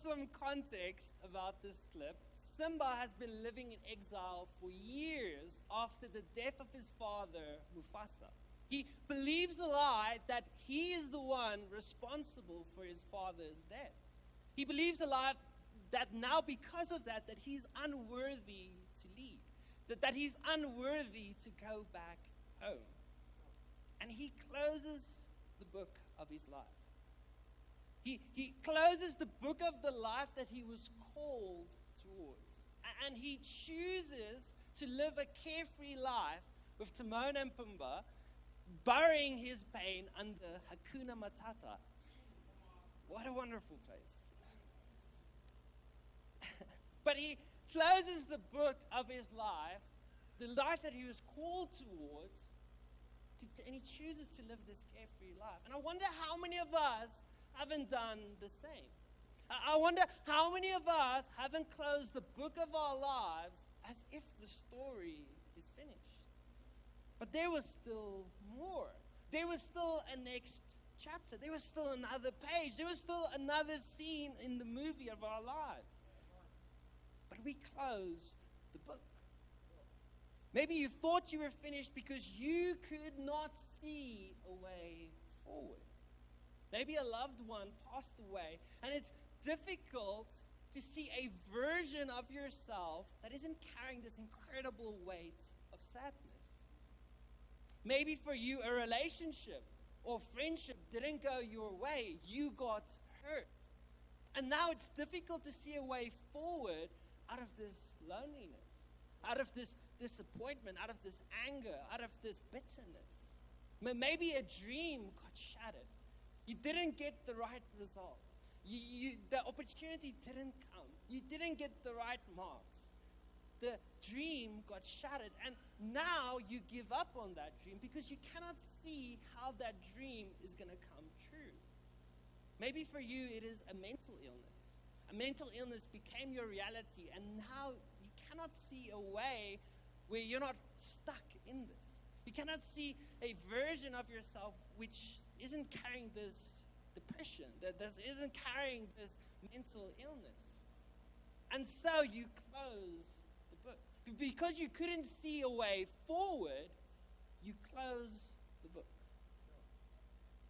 some context about this clip, Simba has been living in exile for years after the death of his father, Mufasa. He believes a lie that he is the one responsible for his father's death. He believes a lie that now because of that he's unworthy to lead, that he's unworthy to go back home. And he closes the book of his life. He closes the book of the life that he was called towards. And he chooses to live a carefree life with Timon and Pumbaa, burying his pain under Hakuna Matata. What a wonderful place. But he closes the book of his life, the life that he was called towards, and he chooses to live this carefree life. And I wonder how many of us haven't done the same. I wonder how many of us haven't closed the book of our lives as if the story is finished. But there was still more. There was still a next chapter. There was still another page. There was still another scene in the movie of our lives. But we closed the book. Maybe you thought you were finished because you could not see a way forward. Maybe a loved one passed away, and it's difficult to see a version of yourself that isn't carrying this incredible weight of sadness. Maybe for you, a relationship or friendship didn't go your way. You got hurt. And now it's difficult to see a way forward out of this loneliness, out of this disappointment, out of this anger, out of this bitterness. Maybe a dream got shattered. You didn't get the right result. The opportunity didn't come. You didn't get the right marks. The dream got shattered, and now you give up on that dream because you cannot see how that dream is going to come true. Maybe for you it is a mental illness. A mental illness became your reality, and now you cannot see a way where you're not stuck in this. You cannot see a version of yourself which isn't carrying this depression, that isn't carrying this mental illness. And so you close the book. Because you couldn't see a way forward, you close the book.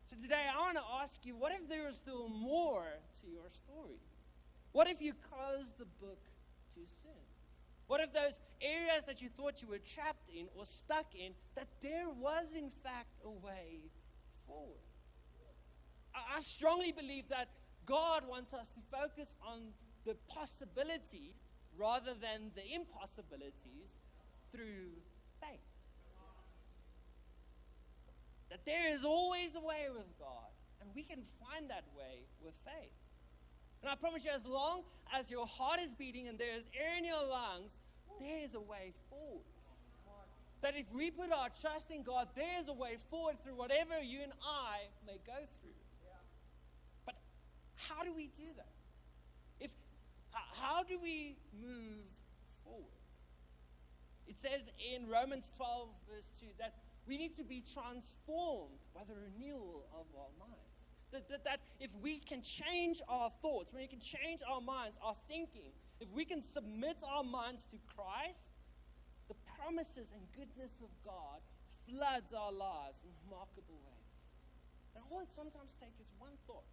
So today I want to ask you, what if there was still more to your story? What if you closed the book too soon? What if those areas that you thought you were trapped in or stuck in, that there was in fact a way forward? I strongly believe that God wants us to focus on the possibility rather than the impossibilities through faith. That there is always a way with God, and we can find that way with faith. And I promise you, as long as your heart is beating and there is air in your lungs, there is a way forward. That if we put our trust in God, there is a way forward through whatever you and I may go through. But how do we do that? How do we move forward? It says in Romans 12, verse 2, that we need to be transformed by the renewal of our minds. That if we can change our thoughts, when we can change our minds, our thinking, if we can submit our minds to Christ, the promises and goodness of God floods our lives in remarkable ways. And all it sometimes takes is one thought.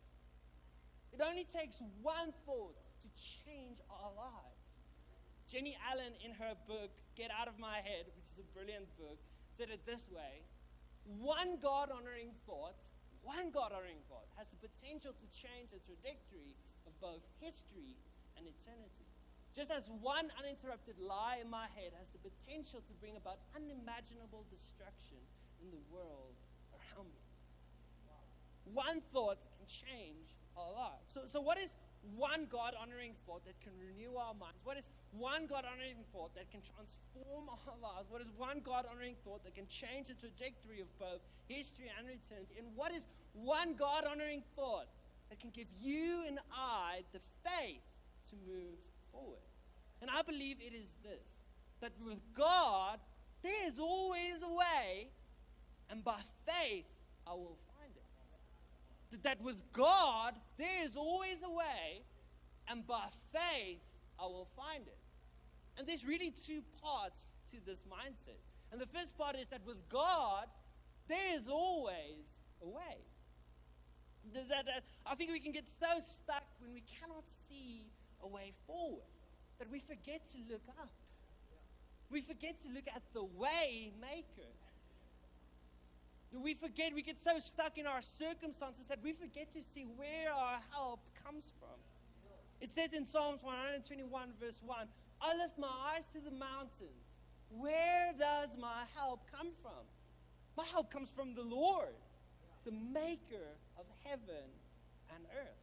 It only takes one thought to change our lives. Jenny Allen, in her book, Get Out of My Head, which is a brilliant book, said it this way: one God-honoring thought has the potential to change the trajectory of both history and eternity. Just as one uninterrupted lie in my head has the potential to bring about unimaginable destruction in the world around me. One thought can change our lives. So what is one God-honoring thought that can renew our minds? What is one God-honoring thought that can transform our lives? What is one God-honoring thought that can change the trajectory of both history and eternity? And what is one God-honoring thought that can give you and I the faith to move forward? And I believe it is this: that with God, there is always a way, and by faith, I will find it. That with God, there is always a way, and by faith I will find it. And there's really two parts to this mindset. And the first part is that with God, there is always a way. I think we can get so stuck when we cannot see a way forward that we forget to look up. We forget to look at the way maker. We get so stuck in our circumstances that we forget to see where our help comes from. It says in Psalms 121 verse 1, I lift my eyes to the mountains. Where does my help come from? My help comes from the Lord, the maker of heaven and earth.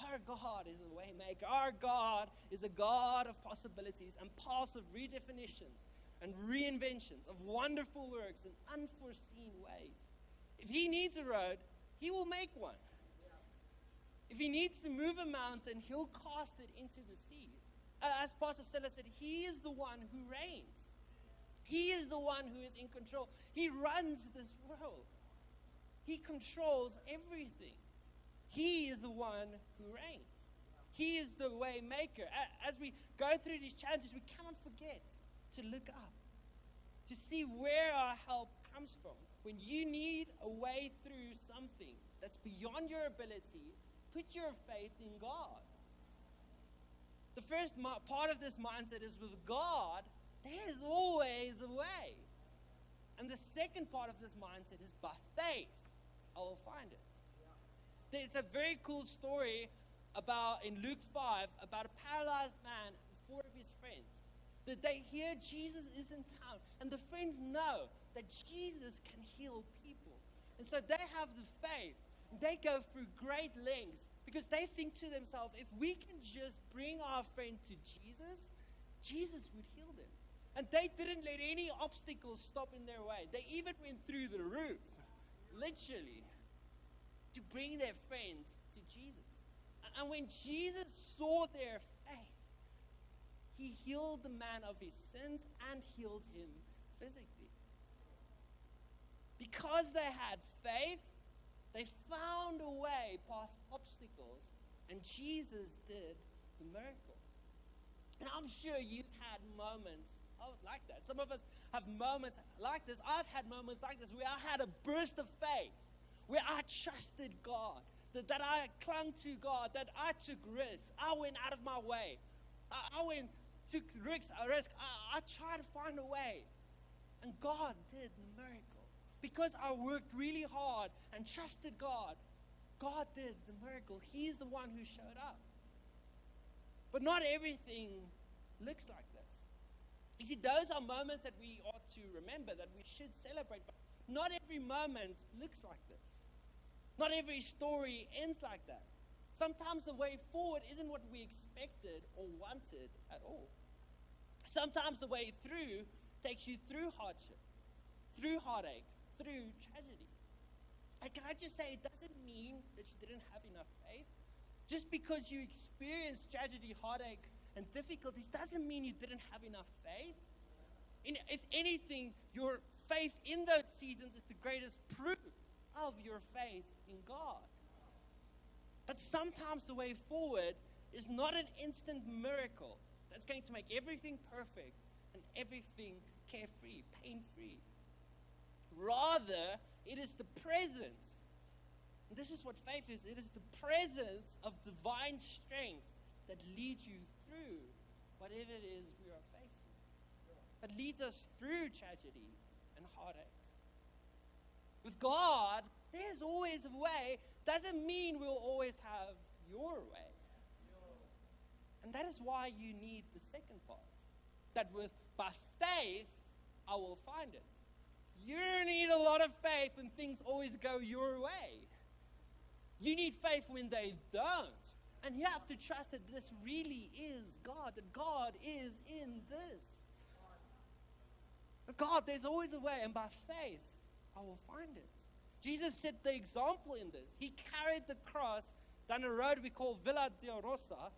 Our God is a way maker. Our God is a God of possibilities and paths of redefinitions and reinventions of wonderful works and unforeseen ways. If he needs a road, he will make one. If he needs to move a mountain, he'll cast it into the sea. As Pastor Stella said, he is the one who reigns. He is the one who is in control. He runs this world. He controls everything. He is the one who reigns. He is the way maker. As we go through these challenges, we cannot forget to look up, to see where our help comes from. When you need a way through something that's beyond your ability, put your faith in God. The first part of this mindset is with God, there's always a way. And the second part of this mindset is by faith, I will find it. There's a very cool story in Luke 5 about a paralyzed man and 4 of his friends. That they hear Jesus is in town, and the friends know that Jesus can heal people. And so they have the faith, and they go through great lengths because they think to themselves, if we can just bring our friend to Jesus, Jesus would heal them. And they didn't let any obstacles stop in their way. They even went through the roof, literally, to bring their friend to Jesus. And when Jesus saw their faith, he healed the man of his sins and healed him physically. Because they had faith, they found a way past obstacles, and Jesus did the miracle. And I'm sure you've had moments like that. Some of us have moments like this. I've had moments like this where I had a burst of faith, where I trusted God, that I clung to God, that I took risks. I went out of my way. I took risks. I tried to find a way. And God did the miracle. Because I worked really hard and trusted God, God did the miracle. He's the one who showed up. But not everything looks like this. You see, those are moments that we ought to remember, that we should celebrate. But not every moment looks like this. Not every story ends like that. Sometimes the way forward isn't what we expected or wanted at all. Sometimes the way through takes you through hardship, through heartache, through tragedy. And can I just say, it doesn't mean that you didn't have enough faith. Just because you experienced tragedy, heartache, and difficulties doesn't mean you didn't have enough faith. If anything, your faith in those seasons is the greatest proof of your faith in God. But sometimes the way forward is not an instant miracle that's going to make everything perfect and everything carefree, pain-free. Rather, it is the presence. And this is what faith is. It is the presence of divine strength that leads you through whatever it is we are facing. That leads us through tragedy and heartache. With God, there's always a way. Doesn't mean we'll always have your way. And that is why you need the second part. That by faith, I will find it. You need a lot of faith when things always go your way. You need faith when they don't. And you have to trust that this really is God, that God is in this. But God, there's always a way, and by faith, I will find it. Jesus set the example in this. He carried the cross down a road we call Villa Dolorosa.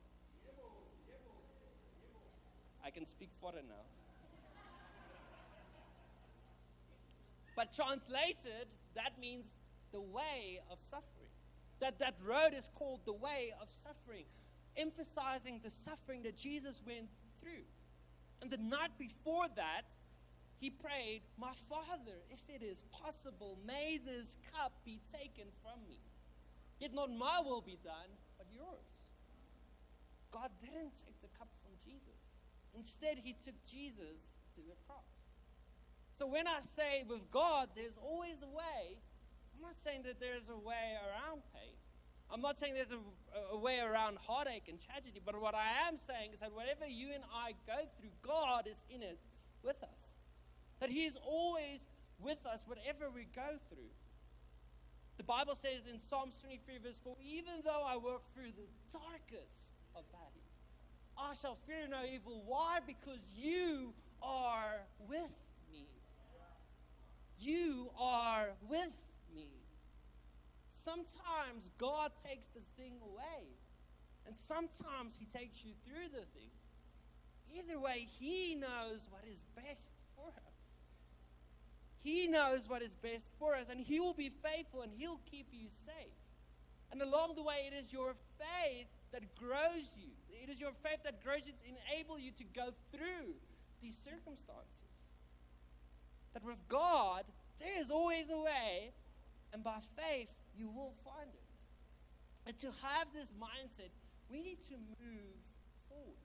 I can speak foreign now. But translated, that means the way of suffering. That road is called the way of suffering. emphasizing the suffering that Jesus went through. And the night before that, he prayed, "My Father, if it is possible, may this cup be taken from me. Yet not my will be done, but yours." God didn't take the cup from Jesus. Instead, he took Jesus to the cross. So when I say with God, there's always a way, I'm not saying that there's a way around pain. I'm not saying there's a way around heartache and tragedy, but what I am saying is that whatever you and I go through, God is in it with us. That he is always with us, whatever we go through. The Bible says in Psalms 23, verse 4, "Even though I walk through the darkest of valleys, I shall fear no evil." Why? Because you are with me. You are with me. Sometimes God takes the thing away, and sometimes he takes you through the thing. Either way, he knows what is best for us. He knows what is best for us, and he will be faithful, and he'll keep you safe. And along the way, it is your faith that grows you. It is your faith that grows you to enable you to go through these circumstances. That with God, there is always a way, and by faith, you will find it. And to have this mindset, we need to move forward.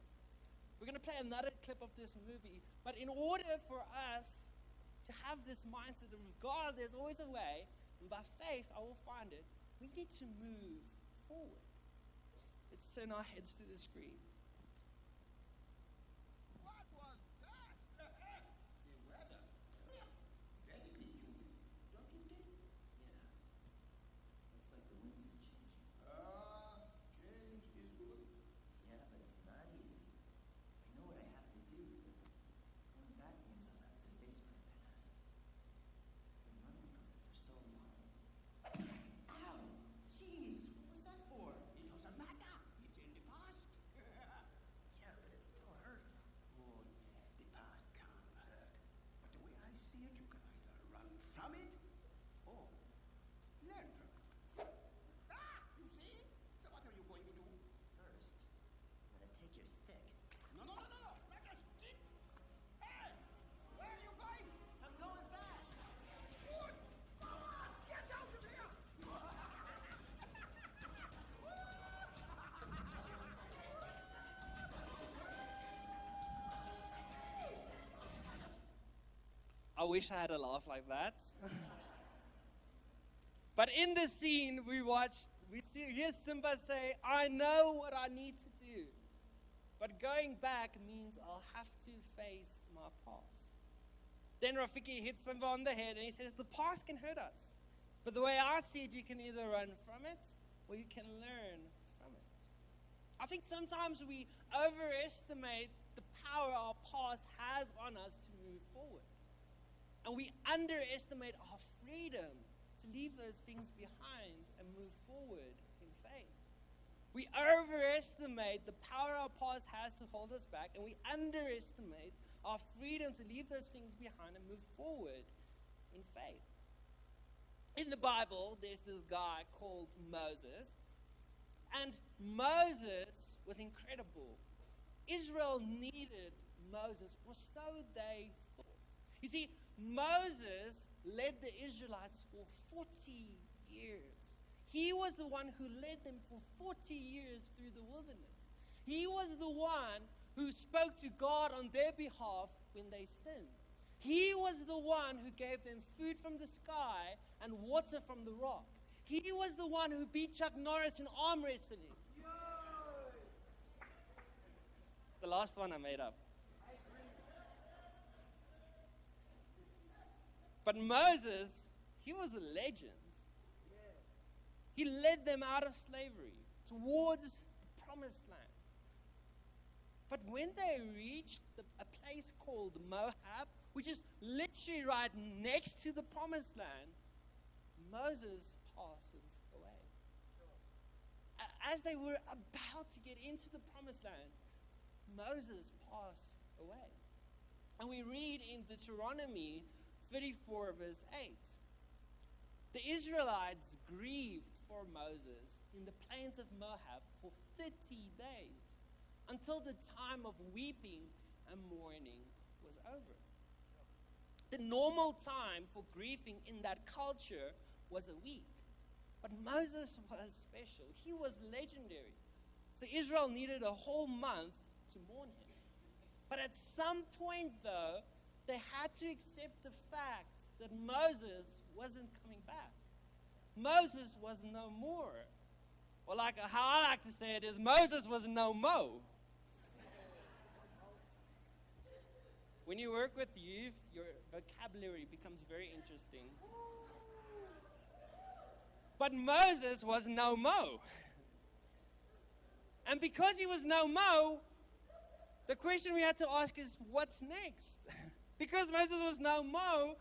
We're going to play another clip of this movie, but in order for us to have this mindset that with God, there's always a way, and by faith, I will find it, we need to move forward. Let's turn our heads to the screen. What was that? The weather. Very humid, don't you think? Yeah. Looks like the winds are changing. Change is good. Yeah, but it's not easy. I know what I have to do. Going back means I'll have to face my past. I've been running from it for so long. Ow! Jeez, what was that for? It doesn't matter. It's in the past. Yeah, but it still hurts. Oh, yes, the past can hurt. But the way I see it, you can either run from it or learn from it. You see? So what are you going to do? First, I'm gonna take your stick. No. Not a stick. Hey, where are you going? I'm going back! Good. Come on, get out of here. I wish I had a laugh like that. But in this scene, we hear Simba say, "I know what I need to do. But going back means I'll have to face my past." Then Rafiki hits Simba on the head and he says, "The past can hurt us. But the way I see it, you can either run from it or you can learn from it." I think sometimes we overestimate the power our past has on us to move forward. And we underestimate our freedom to leave those things behind and move forward in faith. We overestimate the power our past has to hold us back, and we underestimate our freedom to leave those things behind and move forward in faith. In the Bible, there's this guy called Moses, and Moses was incredible. Israel needed Moses, or so they thought. You see, Moses led the Israelites for 40 years. He was the one who led them for 40 years through the wilderness. He was the one who spoke to God on their behalf when they sinned. He was the one who gave them food from the sky and water from the rock. He was the one who beat Chuck Norris in arm wrestling. The last one I made up. But Moses, he was a legend. He led them out of slavery towards the promised land. But when they reached a place called Moab, which is literally right next to the promised land, Moses passes away. As they were about to get into the promised land, Moses passed away. And we read in Deuteronomy 34 verse 8. The Israelites grieved for Moses in the plains of Moab for 30 days. until the time of weeping and mourning was over. The normal time for grieving in that culture was a week. But Moses was special. He was legendary. So Israel needed a whole month to mourn him. But at some point, though, they had to accept the fact that Moses wasn't coming back. Moses was no more. Or like how I like to say it is, Moses was no mo. When you work with youth, your vocabulary becomes very interesting. But Moses was no mo. And because he was no mo, the question we had to ask is, what's next? Because Moses was no mo,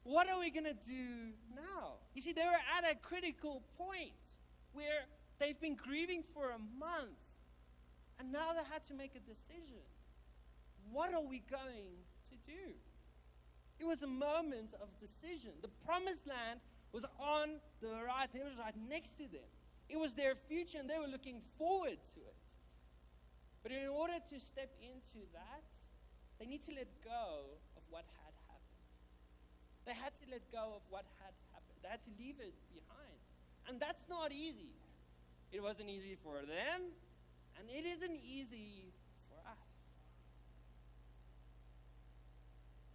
what are we going to do now? You see, they were at a critical point where they've been grieving for a month, and now they had to make a decision. What are we going to do? It was a moment of decision. The promised land was on the horizon. It was right next to them. It was their future, and they were looking forward to it. But in order to step into that, they need to let go of what had happened. They had to let go of what had happened. They had to leave it behind. And that's not easy. It wasn't easy for them, and it isn't easy for us.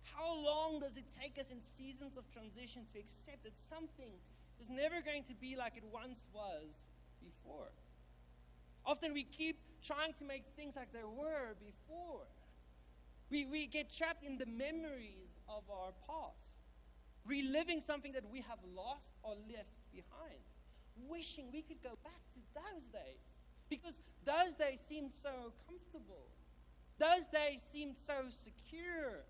How long does it take us in seasons of transition to accept that something is never going to be like it once was before? Often we keep trying to make things like they were before. We get trapped in the memories of our past, reliving something that we have lost or left behind, wishing we could go back to those days, because those days seemed so comfortable. Those days seemed so secure.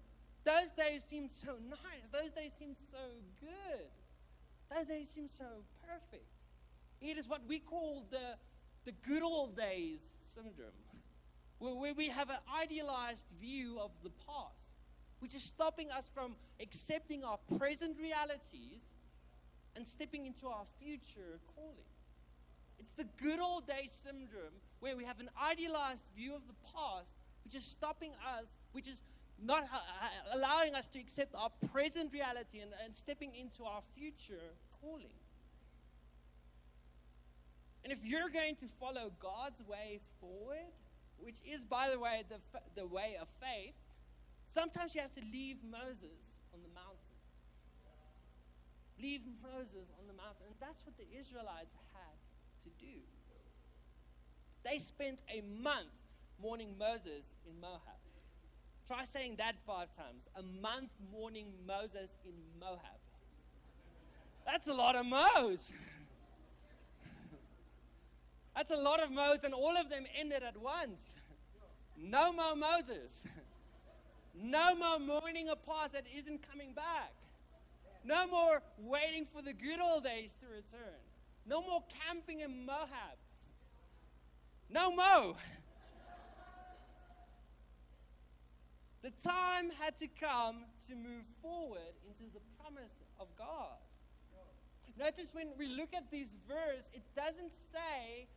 Those days seemed so nice. Those days seemed so good. Those days seemed so perfect. It is what we call the good old days syndrome, where we have an idealized view of the past, which is stopping us from accepting our present realities and stepping into our future calling. It's the good old days syndrome, where we have an idealized view of the past, which is stopping us, which is not allowing us to accept our present reality and stepping into our future calling. And if you're going to follow God's way forward, which is, by the way, the way of faith, sometimes you have to leave Moses on the mountain. Leave Moses on the mountain. And that's what the Israelites had to do. They spent a month mourning Moses in Moab. Try saying that 5 times. A month mourning Moses in Moab. That's a lot of Mo's. That's a lot of Mo's, and all of them ended at once. No more Moses. No more mourning a past that isn't coming back. No more waiting for the good old days to return. No more camping in Moab. No more. The time had to come to move forward into the promise of God. Notice when we look at this verse, it doesn't say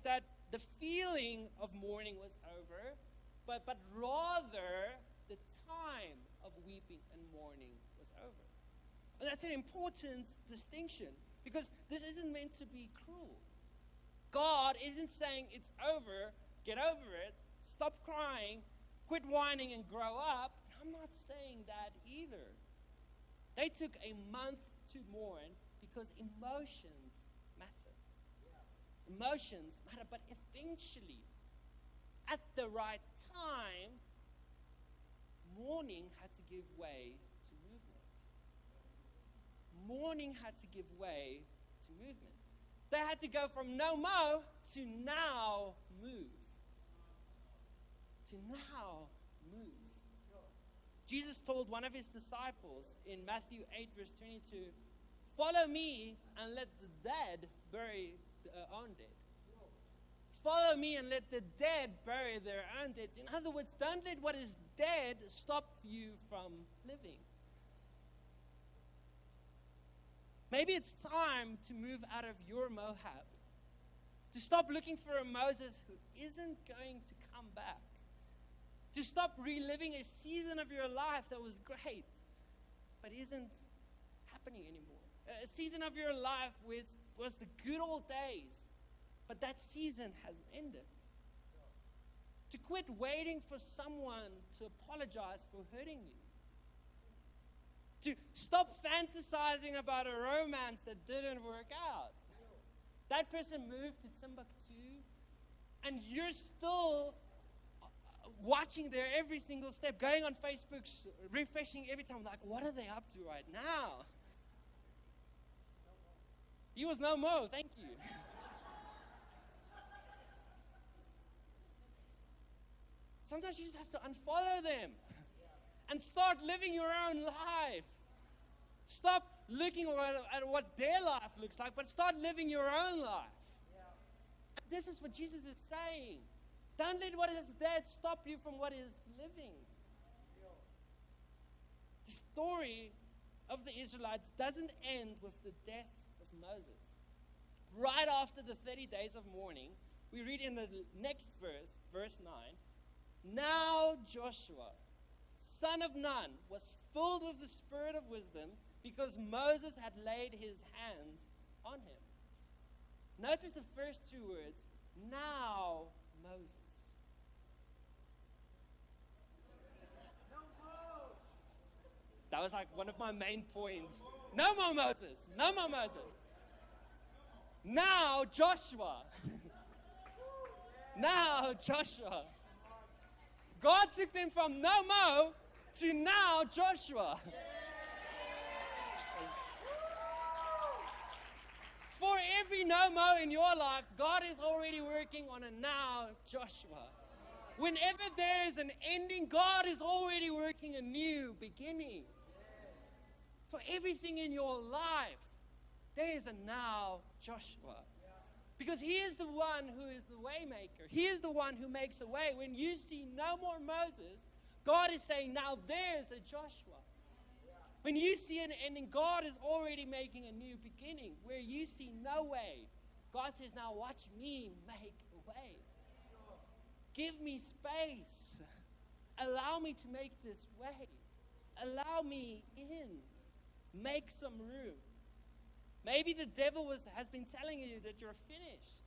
that the feeling of mourning was over, but rather the time of weeping and mourning was over. And that's an important distinction, because this isn't meant to be cruel. God isn't saying it's over, get over it, stop crying, quit whining and grow up. I'm not saying that either. They took a month to mourn because emotions matter. Emotions matter, but eventually, at the right time, mourning had to give way to movement. Mourning had to give way to movement. They had to go from no mo to now move. To now move. Jesus told one of his disciples in Matthew 8, verse 22, "Follow me and let the dead bury their own dead." Follow me and let the dead bury their own dead. In other words, don't let what is dead stop you from living. Maybe it's time to move out of your Moab, To stop looking for a Moses who isn't going to come back. To stop reliving a season of your life that was great, but isn't happening anymore. A season of your life where it was the good old days, but that season has ended. To quit waiting for someone to apologize for hurting you. To stop fantasizing about a romance that didn't work out. That person moved to Timbuktu, and you're still watching there every single step, going on Facebook, refreshing every time, like, what are they up to right now? He was no more, thank you. Sometimes you just have to unfollow them and start living your own life. Stop looking at what their life looks like, but start living your own life. And this is what Jesus is saying. Don't let what is dead stop you from what is living. The story of the Israelites doesn't end with the death of Moses. Right after the 30 days of mourning, we read in the next verse, verse 9, now Joshua, son of Nun, was filled with the spirit of wisdom because Moses had laid his hands on him. Notice the first two words, now Moses. That was like one of my main points. No more Moses. No more Moses. Now Joshua. Now Joshua. God took them from no more to now Joshua. For every no more in your life, God is already working on a now Joshua. Whenever there is an ending, God is already working a new beginning. For everything in your life, there is a now Joshua. Because He is the one who is the way maker. He is the one who makes a way. When you see no more Moses, God is saying, now there's a Joshua. When you see an ending, God is already making a new beginning. Where you see no way, God says, now watch me make a way. Give me space. Allow me to make this way. Allow me in. Make some room. Maybe the devil has been telling you that you're finished,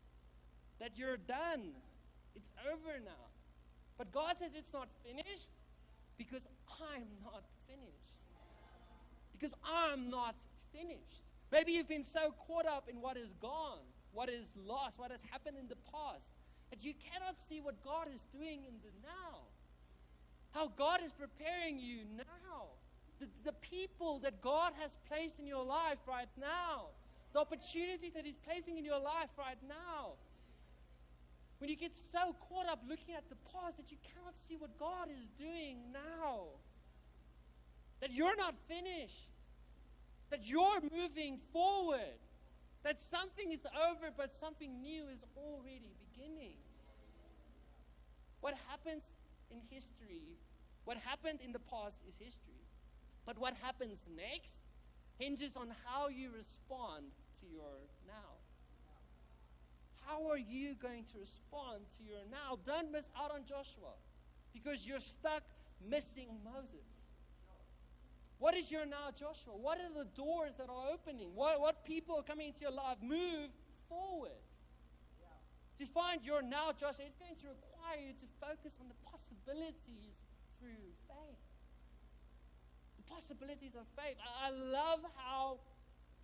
that you're done. It's over now. But God says it's not finished because I'm not finished. Because I'm not finished. Maybe you've been so caught up in what is gone, what is lost, what has happened in the past, that you cannot see what God is doing in the now. How God is preparing you now. The people that God has placed in your life right now. The opportunities that He's placing in your life right now. When you get so caught up looking at the past that you cannot see what God is doing now. That you're not finished. That you're moving forward. That something is over, but something new is already beginning. What happens in history, what happened in the past is history. But what happens next hinges on how you respond to your now. How are you going to respond to your now? Don't miss out on Joshua because you're stuck missing Moses. What is your now, Joshua? What are the doors that are opening? What people are coming into your life? Move forward. To find your now, Joshua, it's going to require you to focus on the possibilities through faith. The possibilities of faith. I love how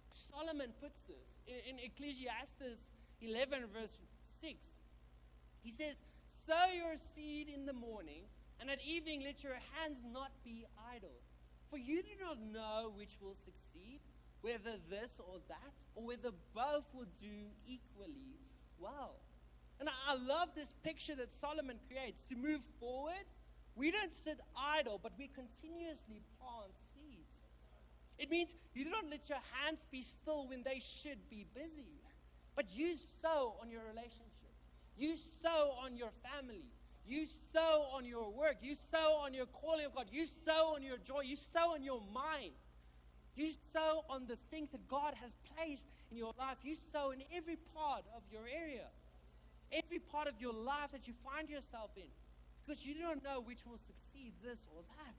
Solomon puts this. In Ecclesiastes 11 verse 6, he says, sow your seed in the morning, and at evening let your hands not be idle. For you do not know which will succeed, whether this or that, or whether both will do equally well. And I love this picture that Solomon creates. To move forward, we don't sit idle, but we continuously plant seeds. It means you do not let your hands be still when they should be busy. But you sow on your relationship. You sow on your family. You sow on your work. You sow on your calling of God. You sow on your joy. You sow on your mind. You sow on the things that God has placed in your life. You sow in every part of your area. every part of your life that you find yourself in, because you don't know which will succeed, this or that.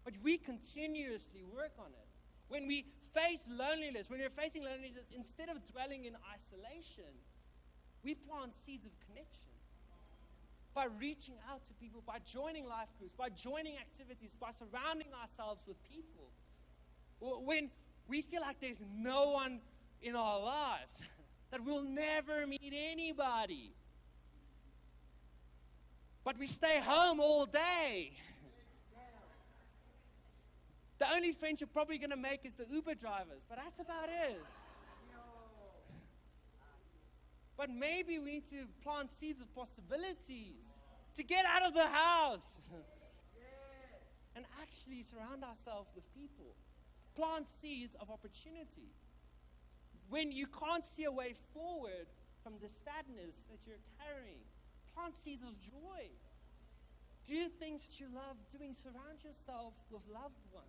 But we continuously work on it. When we face loneliness, when we're facing loneliness, instead of dwelling in isolation, we plant seeds of connection. By reaching out to people, by joining life groups, by joining activities, by surrounding ourselves with people. When we feel like there's no one in our lives, that we'll never meet anybody, but we stay home all day. The only friends you're probably going to make is the Uber drivers, but that's about it. But maybe we need to plant seeds of possibilities to get out of the house and actually surround ourselves with people. Plant seeds of opportunity. When you can't see a way forward from the sadness that you're carrying, plant seeds of joy. Do things that you love doing. Surround yourself with loved ones.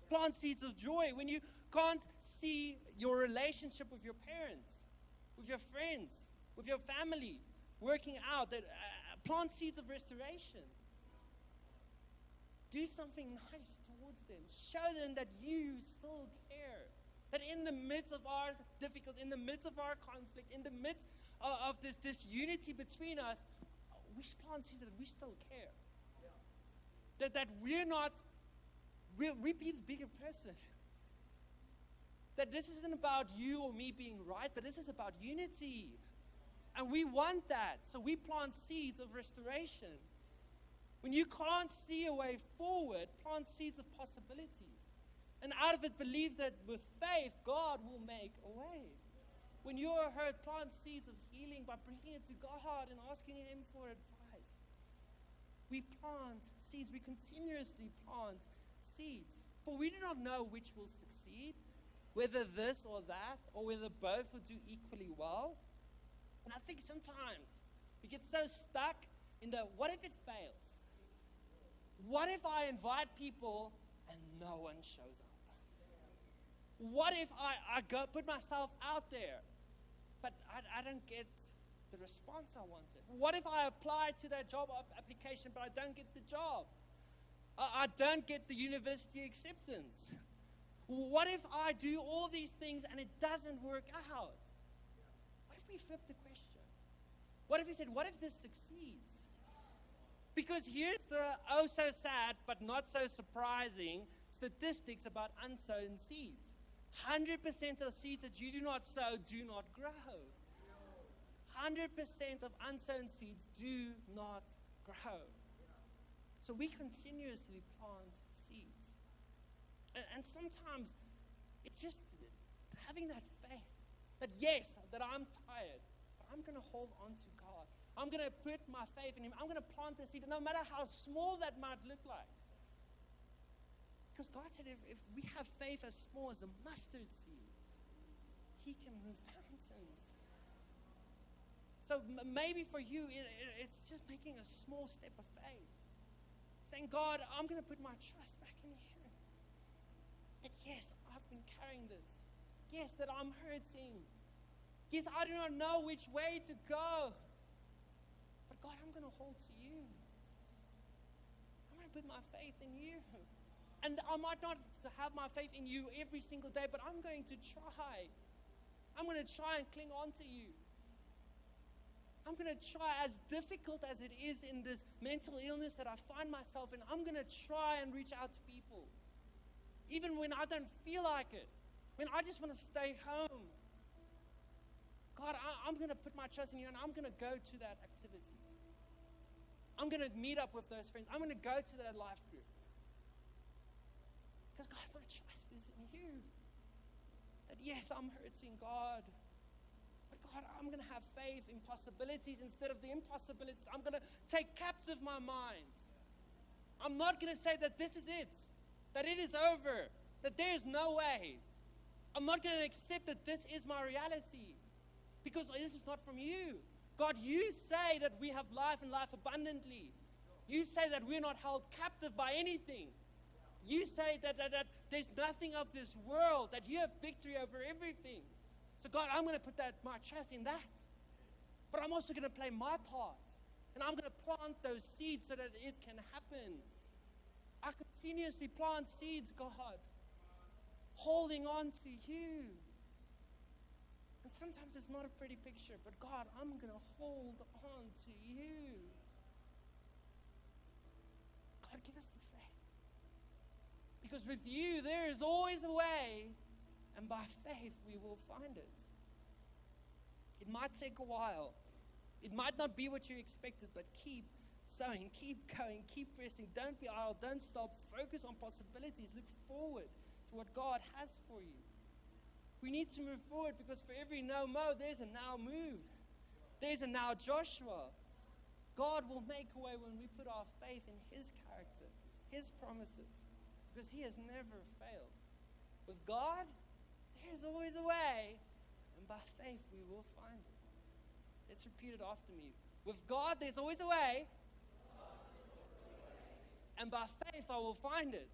Plant seeds of joy. When you can't see your relationship with your parents, with your friends, with your family, working out, plant seeds of restoration. Do something nice towards them. Show them that you still care. That in the midst of our difficulties, in the midst of our conflict, in the midst of this unity between us, we plant seeds that we still care. Yeah. That we're not, we be the bigger person. That this isn't about you or me being right, but this is about unity. And we want that. So we plant seeds of restoration. When you can't see a way forward, plant seeds of possibilities. And out of it, believe that with faith, God will make a way. When you are hurt, plant seeds of healing by bringing it to God and asking Him for advice. We plant seeds. We continuously plant seeds. For we do not know which will succeed, whether this or that, or whether both will do equally well. And I think sometimes we get so stuck in the, what if it fails? What if I invite people and no one shows up? What if I go put myself out there, but I don't get the response I wanted? What if I apply to that job application, but I don't get the job? I don't get the university acceptance. What if I do all these things and it doesn't work out? What if we flip the question? What if we said, what if this succeeds? Because here's the oh so sad but not so surprising statistics about unsown seeds. 100% of seeds that you do not sow do not grow. 100% of unsown seeds do not grow. So we continuously plant seeds. And sometimes it's just having that faith that yes, that I'm tired, but I'm going to hold on to God. I'm going to put my faith in Him. I'm going to plant a seed, no matter how small that might look like. Because God said if we have faith as small as a mustard seed, He can move mountains. So maybe for you, it's just making a small step of faith. Saying, God, I'm going to put my trust back in You. That yes, I've been carrying this. Yes, that I'm hurting. Yes, I do not know which way to go. But God, I'm going to hold to You. I'm going to put my faith in You. And I might not have my faith in You every single day, but I'm going to try. I'm going to try and cling on to You. I'm going to try, as difficult as it is in this mental illness that I find myself in, I'm going to try and reach out to people. Even when I don't feel like it. When I just want to stay home. God, I'm going to put my trust in You, and I'm going to go to that activity. I'm going to meet up with those friends. I'm going to go to that life group. Because God, my trust is in You. That yes, I'm hurting, God. But God, I'm going to have faith in possibilities instead of the impossibilities. I'm going to take captive my mind. I'm not going to say that this is it. That it is over. That there is no way. I'm not going to accept that this is my reality. Because this is not from You. God, You say that we have life and life abundantly. You say that we're not held captive by anything. You say that there's nothing of this world, that You have victory over everything. So God, I'm going to put my trust in that. But I'm also going to play my part. And I'm going to plant those seeds so that it can happen. I continuously plant seeds, God, holding on to you. And sometimes it's not a pretty picture, but God, I'm going to hold on to you. God, give us the faith. Because with you, there is always a way, and by faith, we will find it. It might take a while. It might not be what you expected, but keep sowing, keep going, keep pressing. Don't be idle, don't stop. Focus on possibilities. Look forward to what God has for you. We need to move forward because for every no Mo, there's a now move. There's a now Joshua. God will make a way when we put our faith in His character, His promises, because He has never failed. With God, there's always a way, and by faith we will find it. Let's repeat it after me. With God, there's always a way, and by faith I will find it.